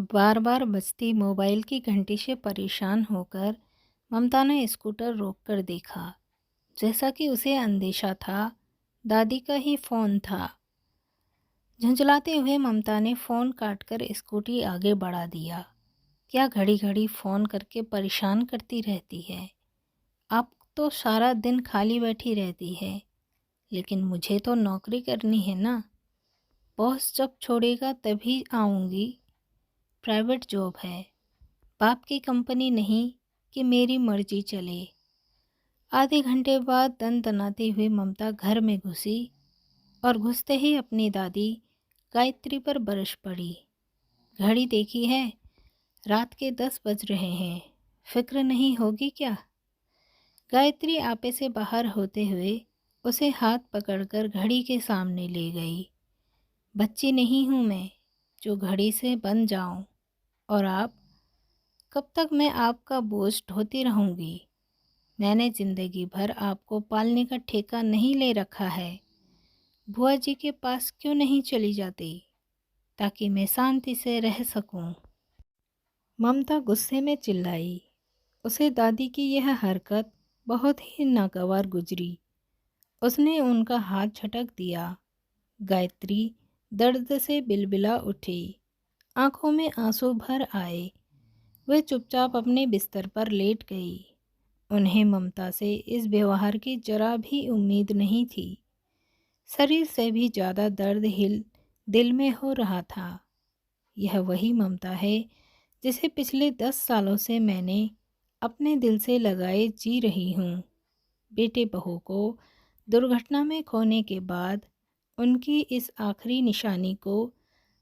बार बार बजती मोबाइल की घंटी से परेशान होकर ममता ने स्कूटर रोककर देखा। जैसा कि उसे अंदेशा था, दादी का ही फ़ोन था। झंझलाते हुए ममता ने फ़ोन काटकर स्कूटी आगे बढ़ा दिया। क्या घड़ी घड़ी फ़ोन करके परेशान करती रहती है? आप तो सारा दिन खाली बैठी रहती है, लेकिन मुझे तो नौकरी करनी है ना। बॉस जब छोड़ेगा तभी आऊँगी। प्राइवेट जॉब है, बाप की कंपनी नहीं कि मेरी मर्जी चले। आधे घंटे बाद दनदनाती हुई ममता घर में घुसी और घुसते ही अपनी दादी गायत्री पर बरस पड़ी। घड़ी देखी है? रात के 10 बज रहे हैं। फिक्र नहीं होगी क्या? गायत्री आपे से बाहर होते हुए उसे हाथ पकड़कर घड़ी के सामने ले गई। बच्ची नहीं हूँ मैं जो घड़ी से बन जाऊं। और आप? कब तक मैं आपका बोझ ढोती रहूंगी? मैंने ज़िंदगी भर आपको पालने का ठेका नहीं ले रखा है। बुआ जी के पास क्यों नहीं चली जाती, ताकि मैं शांति से रह सकूं? ममता गुस्से में चिल्लाई। उसे दादी की यह हरकत बहुत ही नागवार गुजरी। उसने उनका हाथ झटक दिया। गायत्री दर्द से बिलबिला उठी। आंखों में आंसू भर आए। वह चुपचाप अपने बिस्तर पर लेट गई। उन्हें ममता से इस व्यवहार की जरा भी उम्मीद नहीं थी। शरीर से भी ज़्यादा दर्द हिल दिल में हो रहा था। यह वही ममता है जिसे पिछले 10 सालों से मैंने अपने दिल से लगाए जी रही हूँ। बेटे बहू को दुर्घटना में खोने के बाद उनकी इस आखिरी निशानी को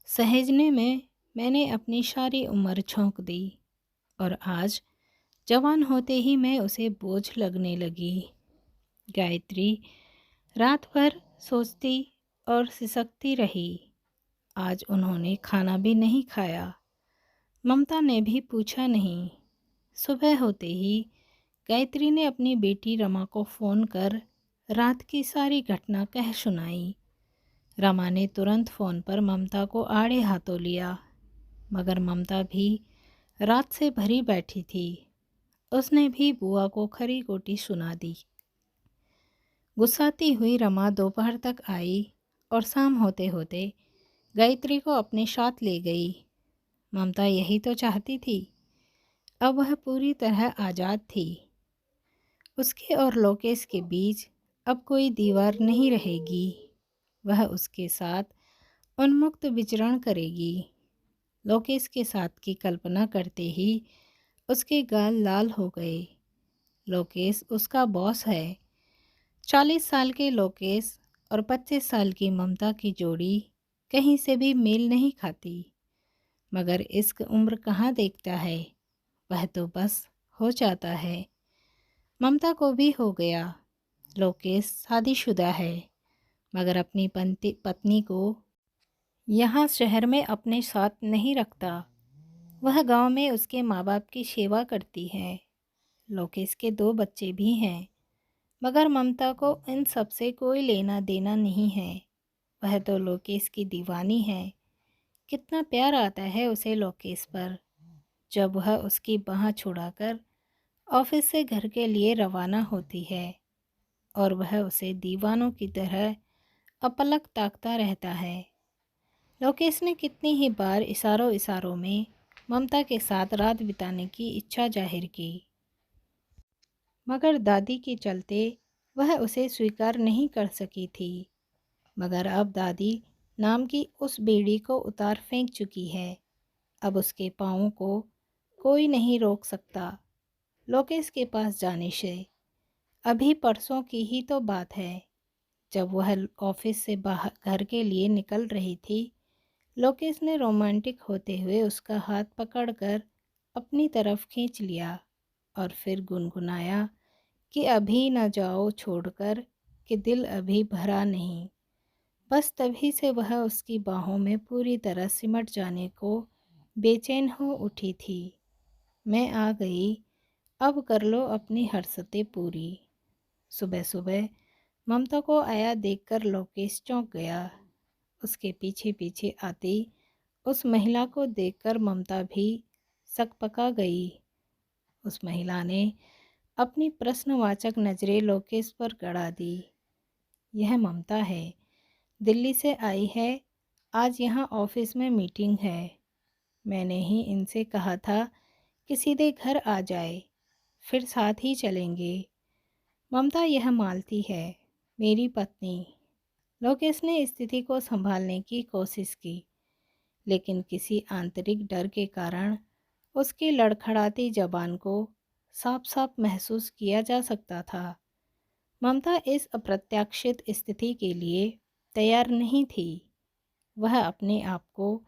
सहेजने में मैंने अपनी सारी उम्र झोंक दी, और आज जवान होते ही मैं उसे बोझ लगने लगी। गायत्री रात भर सोचती और सिसकती रही। आज उन्होंने खाना भी नहीं खाया। ममता ने भी पूछा नहीं। सुबह होते ही गायत्री ने अपनी बेटी रमा को फ़ोन कर रात की सारी घटना कह सुनाई। रमा ने तुरंत फ़ोन पर ममता को आड़े हाथों लिया, मगर ममता भी रात से भरी बैठी थी। उसने भी बुआ को खरी खोटी सुना दी। गुस्साती हुई रमा दोपहर तक आई और शाम होते होते गायत्री को अपने साथ ले गई। ममता यही तो चाहती थी। अब वह पूरी तरह आज़ाद थी। उसके और लोकेश के बीच अब कोई दीवार नहीं रहेगी। वह उसके साथ उन्मुक्त विचरण करेगी। लोकेश के साथ की कल्पना करते ही उसके गाल लाल हो गए। लोकेश उसका बॉस है। 40 साल के लोकेश और 25 साल की ममता की जोड़ी कहीं से भी मेल नहीं खाती। मगर इश्क उम्र कहाँ देखता है, वह तो बस हो जाता है। ममता को भी हो गया। लोकेश शादीशुदा है, मगर अपनी पत्नी को यहाँ शहर में अपने साथ नहीं रखता। वह गांव में उसके माँ बाप की सेवा करती है। लोकेश के 2 बच्चे भी हैं, मगर ममता को इन सब से कोई लेना देना नहीं है। वह तो लोकेश की दीवानी है। कितना प्यार आता है उसे लोकेश पर। जब वह उसकी बाह छुड़ाकर ऑफिस से घर के लिए रवाना होती है और वह उसे दीवानों की तरह अपलक ताकता रहता है। लोकेश ने कितनी ही बार इशारों इशारों में ममता के साथ रात बिताने की इच्छा जाहिर की, मगर दादी के चलते वह उसे स्वीकार नहीं कर सकी थी। मगर अब दादी नाम की उस बेड़ी को उतार फेंक चुकी है। अब उसके पाँवों को कोई नहीं रोक सकता लोकेश के पास जाने से। अभी परसों की ही तो बात है, जब वह ऑफिस से बाहर घर के लिए निकल रही थी। लोकेश ने रोमांटिक होते हुए उसका हाथ पकड़कर अपनी तरफ खींच लिया और फिर गुनगुनाया कि अभी न जाओ छोड़कर, कि दिल अभी भरा नहीं। बस तभी से वह उसकी बाहों में पूरी तरह सिमट जाने को बेचैन हो उठी थी। मैं आ गई, अब कर लो अपनी हर्षतें पूरी। सुबह सुबह ममता को आया देखकर लोकेश चौंक गया। उसके पीछे पीछे आती उस महिला को देखकर ममता भी सकपका गई। उस महिला ने अपनी प्रश्नवाचक नज़रें लोकेश पर गड़ा दी। यह ममता है, दिल्ली से आई है, आज यहाँ ऑफिस में मीटिंग है। मैंने ही इनसे कहा था कि सीधे घर आ जाए, फिर साथ ही चलेंगे। ममता यह मालती है, मेरी पत्नी। लोकेश ने स्थिति को संभालने की कोशिश की, लेकिन किसी आंतरिक डर के कारण उसकी लड़खड़ाती जबान को साफ साफ महसूस किया जा सकता था। ममता इस अप्रत्याशित स्थिति के लिए तैयार नहीं थी। वह अपने आप को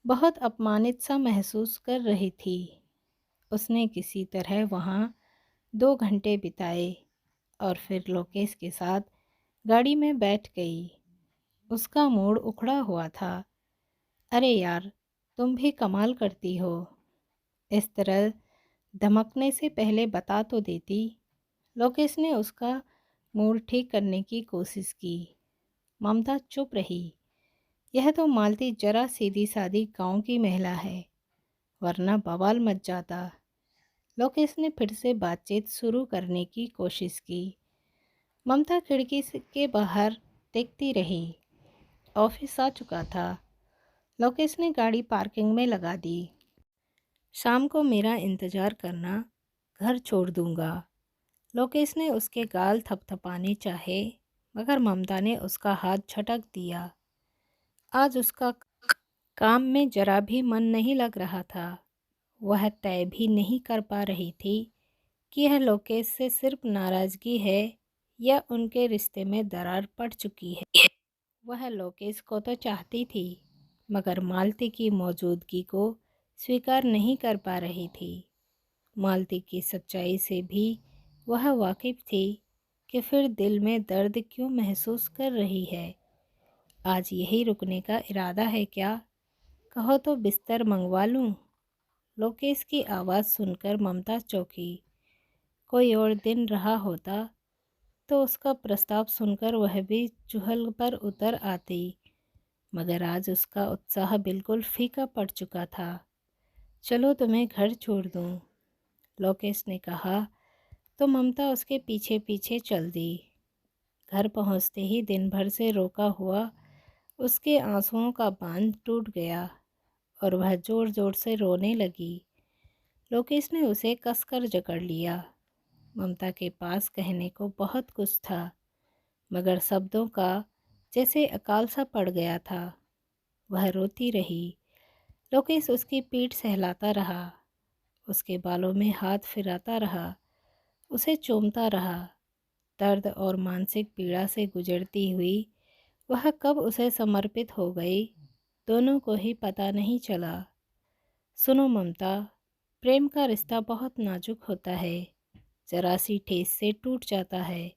बहुत अपमानित सा महसूस कर रही थी। उसने किसी तरह वहाँ 2 घंटे बिताए और फिर लोकेश के साथ गाड़ी में बैठ गई। उसका मूड उखड़ा हुआ था। अरे यार, तुम भी कमाल करती हो, इस तरह धमकने से पहले बता तो देती। लोकेश ने उसका मूड ठीक करने की कोशिश की। ममता चुप रही। यह तो मालती जरा सीधी सादी गांव की महिला है, वरना बवाल मच जाता। लोकेश ने फिर से बातचीत शुरू करने की कोशिश की। ममता खिड़की के बाहर देखती रही। ऑफिस आ चुका था। लोकेश ने गाड़ी पार्किंग में लगा दी। शाम को मेरा इंतज़ार करना, घर छोड़ दूंगा। लोकेश ने उसके गाल थपथपाने चाहे, मगर ममता ने उसका हाथ झटक दिया। आज उसका काम में जरा भी मन नहीं लग रहा था। वह तय भी नहीं कर पा रही थी कि यह लोकेश से सिर्फ नाराज़गी है या उनके रिश्ते में दरार पड़ चुकी है। वह लोकेश को तो चाहती थी, मगर मालती की मौजूदगी को स्वीकार नहीं कर पा रही थी। मालती की सच्चाई से भी वह वाकिफ थी कि फिर दिल में दर्द क्यों महसूस कर रही है। आज यही रुकने का इरादा है क्या? कहो तो बिस्तर मंगवा लूं? लोकेश की आवाज़ सुनकर ममता चौंकी। कोई और दिन रहा होता तो उसका प्रस्ताव सुनकर वह भी चुहल पर उतर आती, मगर आज उसका उत्साह बिल्कुल फीका पड़ चुका था। चलो तुम्हें घर छोड़ दूं, लोकेश ने कहा तो ममता उसके पीछे पीछे चल दी। घर पहुंचते ही दिन भर से रोका हुआ उसके आंसुओं का बांध टूट गया और वह ज़ोर ज़ोर से रोने लगी। लोकेश ने उसे कसकर जकड़ लिया। ममता के पास कहने को बहुत कुछ था, मगर शब्दों का जैसे अकाल सा पड़ गया था। वह रोती रही। लोकेश उसकी पीठ सहलाता रहा, उसके बालों में हाथ फिराता रहा, उसे चूमता रहा। दर्द और मानसिक पीड़ा से गुजरती हुई वह कब उसे समर्पित हो गई, दोनों को ही पता नहीं चला। सुनो ममता, प्रेम का रिश्ता बहुत नाजुक होता है, जरा सी ठेस से टूट जाता है।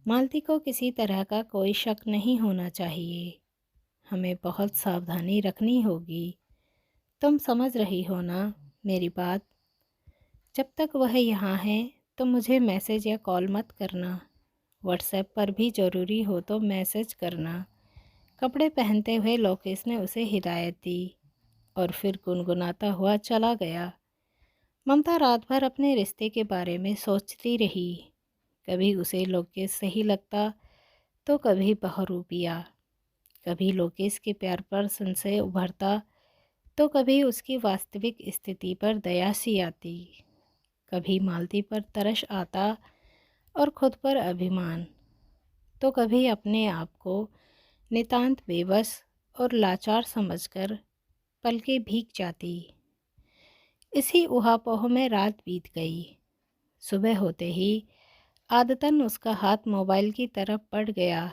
मालती को किसी तरह का कोई शक नहीं होना चाहिए। हमें बहुत सावधानी रखनी होगी। तुम समझ रही हो ना मेरी बात? जब तक वह यहाँ है तो मुझे मैसेज या कॉल मत करना। व्हाट्सएप पर भी ज़रूरी हो तो मैसेज करना। कपड़े पहनते हुए लोकेश ने उसे हिदायत दी और फिर गुनगुनाता हुआ चला गया। ममता रात भर अपने रिश्ते के बारे में सोचती रही। कभी उसे लोकेश सही लगता तो कभी बहरूपिया। कभी लोकेश के प्यार पर संशय उभरता तो कभी उसकी वास्तविक स्थिति पर दया सी आती। कभी मालती पर तरस आता और खुद पर अभिमान, तो कभी अपने आप को नितांत बेबस और लाचार समझकर पलकें भीग जाती। इसी ऊहापोह में रात बीत गई। सुबह होते ही आदतन उसका हाथ मोबाइल की तरफ बढ़ गया।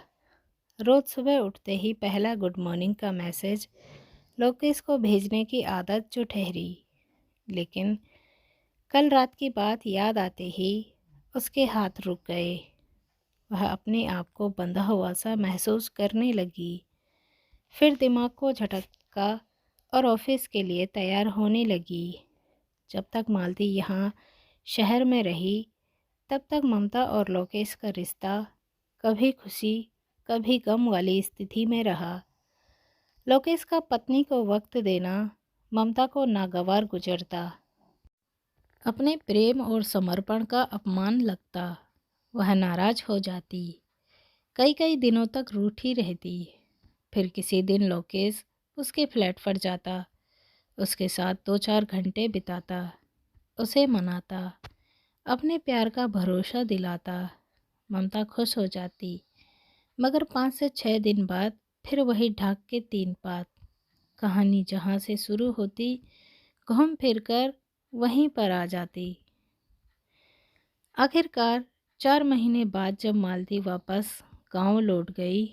रोज़ सुबह उठते ही पहला गुड मॉर्निंग का मैसेज लोकेश को भेजने की आदत जो ठहरी, लेकिन कल रात की बात याद आते ही उसके हाथ रुक गए। वह अपने आप को बंधा हुआ सा महसूस करने लगी। फिर दिमाग को झटका और ऑफिस के लिए तैयार होने लगी। जब तक मालती यहाँ शहर में रही तब तक ममता और लोकेश का रिश्ता कभी खुशी कभी गम वाली स्थिति में रहा। लोकेश का पत्नी को वक्त देना ममता को नागवार गुजरता। अपने प्रेम और समर्पण का अपमान लगता। वह नाराज हो जाती, कई कई दिनों तक रूठी रहती। फिर किसी दिन लोकेश उसके फ्लैट पर जाता, उसके साथ 2-4 घंटे बिताता, उसे मनाता, अपने प्यार का भरोसा दिलाता। ममता खुश हो जाती, मगर 5 से 6 दिन बाद फिर वही ढाक के 3 पात। कहानी जहाँ से शुरू होती घूम फिर कर वहीं पर आ जाती। आखिरकार 4 महीने बाद जब मालती वापस गांव लौट गई,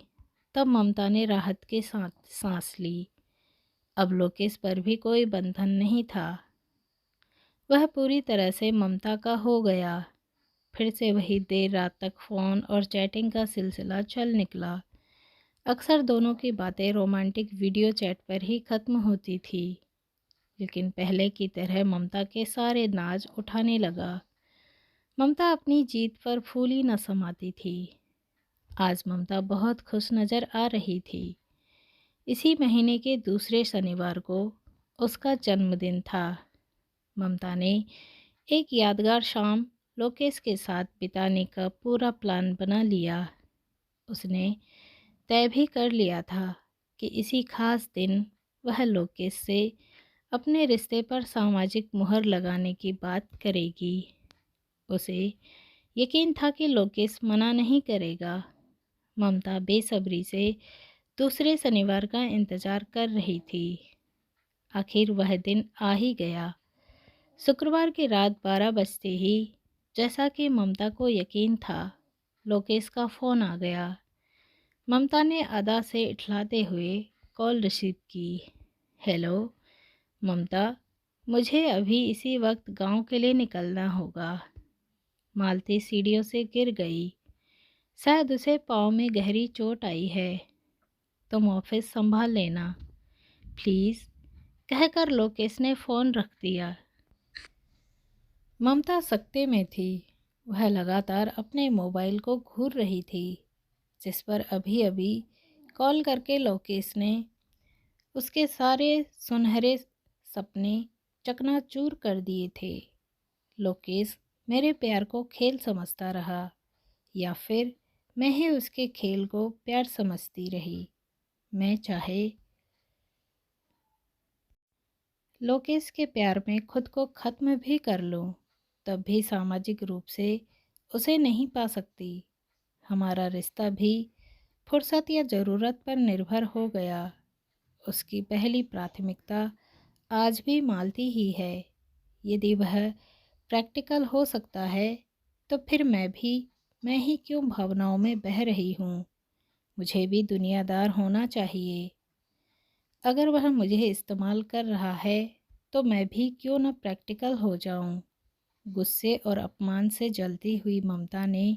तब ममता ने राहत के साथ सांस ली। अब लोकेश पर भी कोई बंधन नहीं था। वह पूरी तरह से ममता का हो गया। फिर से वही देर रात तक फ़ोन और चैटिंग का सिलसिला चल निकला। अक्सर दोनों की बातें रोमांटिक वीडियो चैट पर ही ख़त्म होती थी। लेकिन पहले की तरह ममता के सारे नाज उठाने लगा। ममता अपनी जीत पर फूली न समाती थी। आज ममता बहुत खुश नज़र आ रही थी। इसी महीने के दूसरे शनिवार को उसका जन्मदिन था। ममता ने एक यादगार शाम लोकेश के साथ बिताने का पूरा प्लान बना लिया। उसने तय भी कर लिया था कि इसी खास दिन वह लोकेश से अपने रिश्ते पर सामाजिक मुहर लगाने की बात करेगी। उसे यकीन था कि लोकेश मना नहीं करेगा। ममता बेसब्री से दूसरे शनिवार का इंतज़ार कर रही थी। आखिर वह दिन आ ही गया। शुक्रवार की रात 12 बजते ही, जैसा कि ममता को यकीन था, लोकेश का फ़ोन आ गया। ममता ने अदा से इठलाते हुए कॉल रिसीव की। हेलो ममता, मुझे अभी इसी वक्त गांव के लिए निकलना होगा। मालती सीढ़ियों से गिर गई। शायद उसे पाँव में गहरी चोट आई है। तुम ऑफिस संभाल लेना प्लीज़, कहकर लोकेश ने फ़ोन रख दिया। ममता सकते में थी। वह लगातार अपने मोबाइल को घूर रही थी, जिस पर अभी अभी कॉल करके लोकेश ने उसके सारे सुनहरे सपने चकनाचूर कर दिए थे। लोकेश मेरे प्यार को खेल समझता रहा, या फिर मैं ही उसके खेल को प्यार समझती रही। मैं चाहे लोकेश के प्यार में खुद को ख़त्म भी कर लूं, तब भी सामाजिक रूप से उसे नहीं पा सकती। हमारा रिश्ता भी फुर्सत या ज़रूरत पर निर्भर हो गया। उसकी पहली प्राथमिकता आज भी मालती ही है। यदि वह प्रैक्टिकल हो सकता है, तो फिर मैं ही क्यों भावनाओं में बह रही हूँ। मुझे भी दुनियादार होना चाहिए। अगर वह मुझे इस्तेमाल कर रहा है, तो मैं भी क्यों न प्रैक्टिकल हो जाऊं। गुस्से और अपमान से जलती हुई ममता ने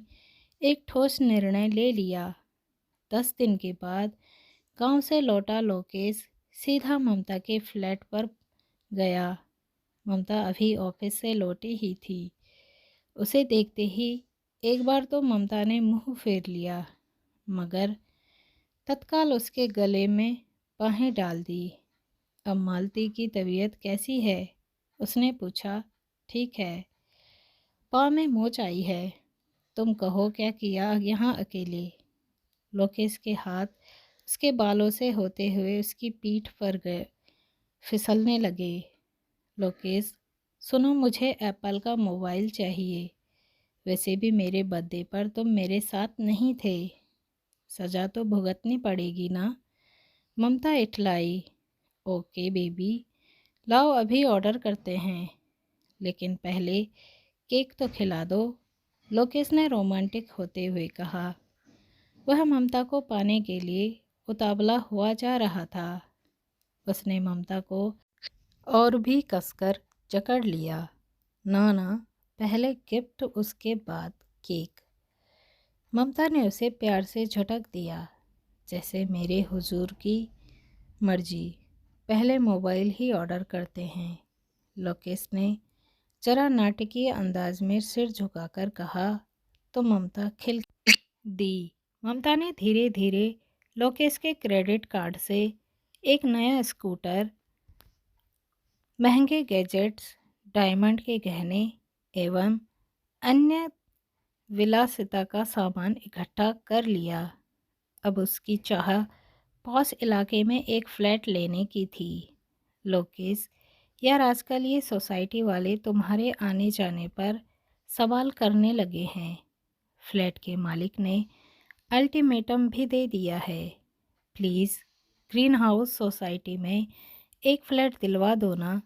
एक ठोस निर्णय ले लिया। 10 दिन के बाद गांव से लौटा लोकेश सीधा ममता के फ्लैट पर गया। ममता अभी ऑफिस से लौटी ही थी। उसे देखते ही एक बार तो ममता ने मुंह फेर लिया, मगर तत्काल उसके गले में बाहें डाल दी। अब मालती की तबीयत कैसी है? उसने पूछा। ठीक है, पाँव में मोच आई है। तुम कहो क्या किया यहाँ अकेले? लोकेश के हाथ उसके बालों से होते हुए उसकी पीठ पर गए, फिसलने लगे। लोकेश, सुनो, मुझे एप्पल का मोबाइल चाहिए। वैसे भी मेरे बर्थडे पर तुम मेरे साथ नहीं थे। सज़ा तो भुगतनी पड़ेगी ना? ममता इठलाई। ओके बेबी, लाओ अभी ऑर्डर करते हैं, लेकिन पहले केक तो खिला दो, लोकेश ने रोमांटिक होते हुए कहा। वह ममता को पाने के लिए उतावला हुआ जा रहा था। उसने ममता को और भी कसकर जकड़ लिया। ना ना, पहले गिफ्ट, उसके बाद केक। ममता ने उसे प्यार से झटक दिया। जैसे मेरे हुजूर की मर्जी, पहले मोबाइल ही ऑर्डर करते हैं। लोकेश ने जरा नाटकीय अंदाज में सिर झुकाकर कहा। तो ममता खिल दी। ममता ने धीरे धीरे लोकेश के क्रेडिट कार्ड से एक नया स्कूटर, महंगे गैजेट्स, डायमंड के गहने एवं अन्य विलासिता का सामान इकट्ठा कर लिया। अब उसकी चाह पॉश इलाके में एक फ्लैट लेने की थी। लोकेश, यार आजकल ये सोसाइटी वाले तुम्हारे आने जाने पर सवाल करने लगे हैं। फ्लैट के मालिक ने अल्टीमेटम भी दे दिया है। प्लीज़ ग्रीन हाउस सोसाइटी में एक फ्लैट दिलवा दो ना।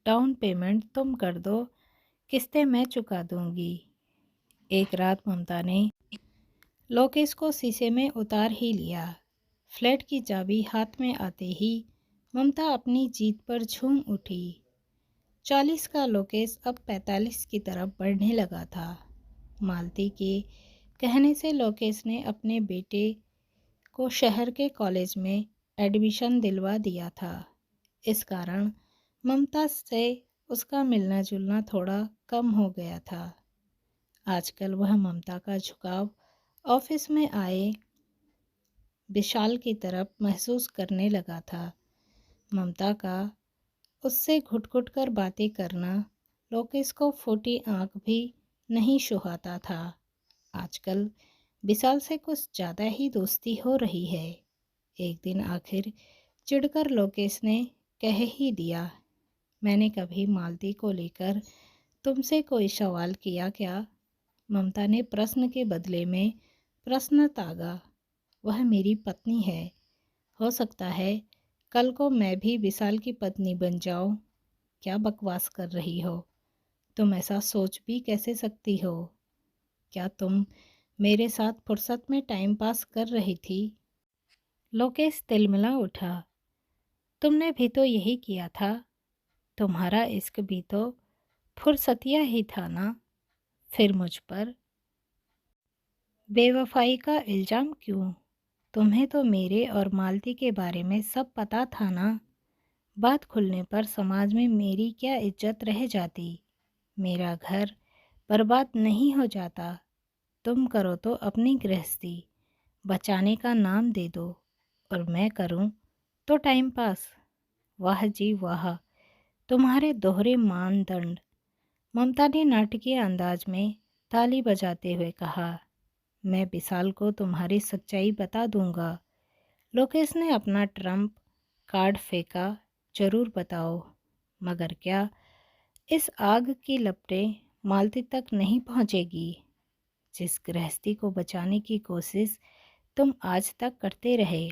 डाउन पेमेंट तुम कर दो, किस्तें मैं चुका दूंगी। एक रात ममता ने लोकेश को शीशे में उतार ही लिया। फ्लैट की चाबी हाथ में आते ही ममता अपनी जीत पर झूम उठी। 40 का लोकेश अब 45 की तरफ बढ़ने लगा था। मालती के कहने से लोकेश ने अपने बेटे को शहर के कॉलेज में एडमिशन दिलवा दिया था। इस कारण ममता से उसका मिलना जुलना थोड़ा कम हो गया था। आजकल वह ममता का झुकाव ऑफिस में आए विशाल की तरफ महसूस करने लगा था। ममता का उससे घुट घुट कर बातें करना लोकेश को फूटी आंख भी नहीं सुहाता था। आजकल विशाल से कुछ ज़्यादा ही दोस्ती हो रही है। एक दिन आखिर चिढ़कर लोकेश ने कह ही दिया, मैंने कभी मालती को लेकर तुमसे कोई सवाल किया क्या? ममता ने प्रश्न के बदले में प्रश्न तागा। वह मेरी पत्नी है। हो सकता है कल को मैं भी विशाल की पत्नी बन जाऊं। क्या बकवास कर रही हो? तुम ऐसा सोच भी कैसे सकती हो? क्या तुम मेरे साथ फुर्सत में टाइम पास कर रही थी? लोकेश तिलमिला उठा। तुमने भी तो यही किया था। तुम्हारा इश्क भी तो फुर्सतिया ही था ना। फिर मुझ पर बेवफाई का इल्ज़ाम क्यों? तुम्हें तो मेरे और मालती के बारे में सब पता था ना। बात खुलने पर समाज में मेरी क्या इज्जत रह जाती? मेरा घर बर्बाद नहीं हो जाता। तुम करो तो अपनी गृहस्थी बचाने का नाम दे दो और मैं करूं तो टाइम पास। वाह जी वाह, तुम्हारे दोहरे मानदंड। ममता ने नाटकीय अंदाज में ताली बजाते हुए कहा, मैं विशाल को तुम्हारी सच्चाई बता दूंगा। लोकेश ने अपना ट्रम्प कार्ड फेंका, जरूर बताओ, मगर क्या इस आग की लपटें मालती तक नहीं पहुंचेगी? जिस गृहस्थी को बचाने की कोशिश तुम आज तक करते रहे,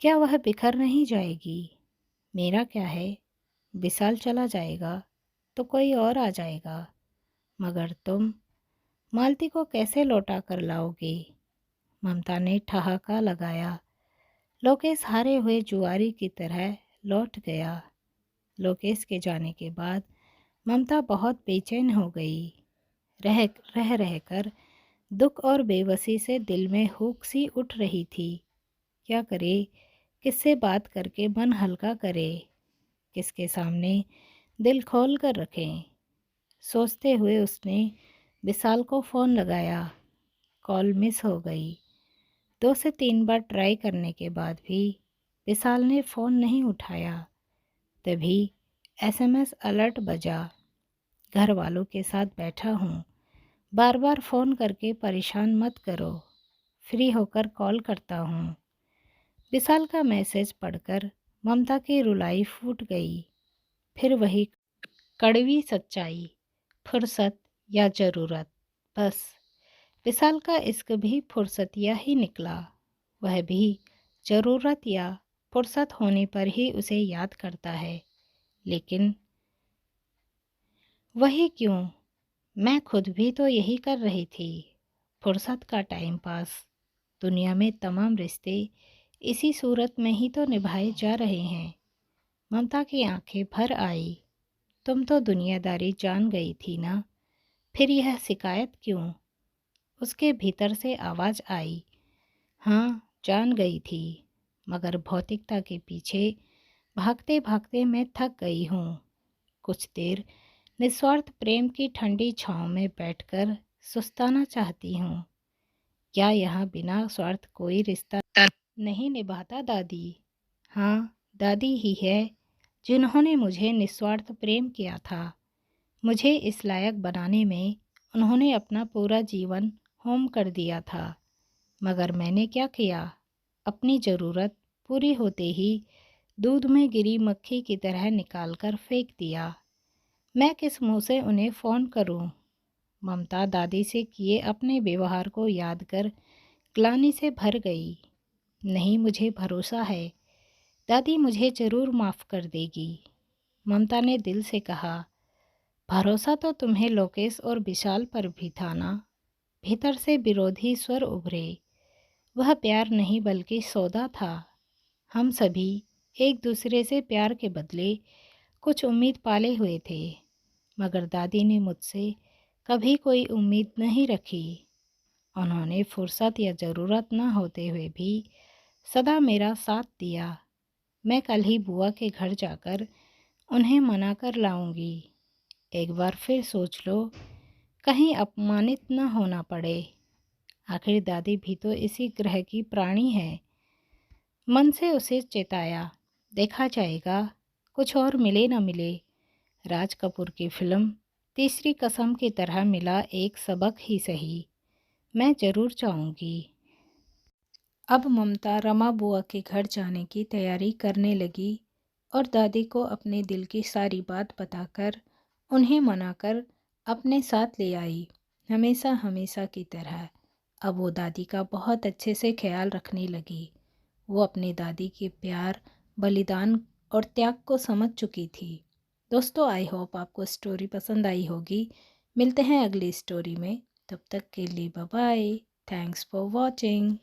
क्या वह बिखर नहीं जाएगी? मेरा क्या है, विशाल चला जाएगा तो कोई और आ जाएगा, मगर तुम मालती को कैसे लौटा कर लाओगे? ममता ने ठहाका लगाया। लोकेश हारे हुए जुआरी की तरह लौट गया। लोकेश के जाने के बाद ममता बहुत बेचैन हो गई। रह रह रहकर दुख और बेबसी से दिल में हुक सी उठ रही थी। क्या करे, किससे बात करके मन हल्का करे, किसके सामने दिल खोल कर रखें? सोचते हुए उसने विशाल को फ़ोन लगाया। कॉल मिस हो गई। 2 से 3 बार ट्राई करने के बाद भी विशाल ने फ़ोन नहीं उठाया। तभी एसएमएस अलर्ट बजा, घर वालों के साथ बैठा हूँ, बार बार फ़ोन करके परेशान मत करो, फ्री होकर कॉल करता हूँ। विशाल का मैसेज पढ़कर ममता की रुलाई फूट गई। फिर वही कड़वी सच्चाई, फुर्सत या ज़रूरत, बस विशाल का इश्क भी फुर्सतिया ही निकला। वह भी ज़रूरत या फुर्सत होने पर ही उसे याद करता है। लेकिन वही क्यों? मैं खुद भी तो यही कर रही थी। फुर्सत का टाइम पास। दुनिया में तमाम रिश्ते इसी सूरत में ही तो निभाए जा रहे हैं। ममता की आंखें भर आई। तुम तो दुनियादारी जान गई थी ना, फिर यह शिकायत क्यों? उसके भीतर से आवाज़ आई, हाँ जान गई थी, मगर भौतिकता के पीछे भागते भागते मैं थक गई हूँ। कुछ देर निस्वार्थ प्रेम की ठंडी छाँव में बैठकर सुस्ताना चाहती हूँ। क्या यहाँ बिना स्वार्थ कोई रिश्ता नहीं निभाता दादी? हाँ, दादी ही है जिन्होंने मुझे निस्वार्थ प्रेम किया था। मुझे इस लायक बनाने में उन्होंने अपना पूरा जीवन होम कर दिया था। मगर मैंने क्या किया? अपनी ज़रूरत पूरी होते ही दूध में गिरी मक्खी की तरह निकालकर फेंक दिया। मैं किस मुंह से उन्हें फ़ोन करूं? ममता दादी से किए अपने व्यवहार को याद कर ग्लानि से भर गई। नहीं, मुझे भरोसा है दादी मुझे ज़रूर माफ़ कर देगी। ममता ने दिल से कहा, भरोसा तो तुम्हें लोकेश और विशाल पर भी था ना। भीतर से विरोधी स्वर उभरे। वह प्यार नहीं बल्कि सौदा था। हम सभी एक दूसरे से प्यार के बदले कुछ उम्मीद पाले हुए थे, मगर दादी ने मुझसे कभी कोई उम्मीद नहीं रखी। उन्होंने फुर्सत या ज़रूरत न होते हुए भी सदा मेरा साथ दिया। मैं कल ही बुआ के घर जाकर उन्हें मना कर लाऊंगी। एक बार फिर सोच लो, कहीं अपमानित न होना पड़े। आखिर दादी भी तो इसी ग्रह की प्राणी है। मन से उसे चेताया, देखा जाएगा, कुछ और मिले न मिले। राज कपूर की फिल्म तीसरी कसम की तरह मिला एक सबक ही सही। मैं ज़रूर चाहूँगी। अब ममता रमा बुआ के घर जाने की तैयारी करने लगी और दादी को अपने दिल की सारी बात बताकर उन्हें मनाकर अपने साथ ले आई, हमेशा हमेशा की तरह। अब वो दादी का बहुत अच्छे से ख्याल रखने लगी। वो अपनी दादी के प्यार, बलिदान और त्याग को समझ चुकी थी। दोस्तों, आई होप आपको स्टोरी पसंद आई होगी। मिलते हैं अगली स्टोरी में। तब तक के लिए bye bye. Thanks for watching.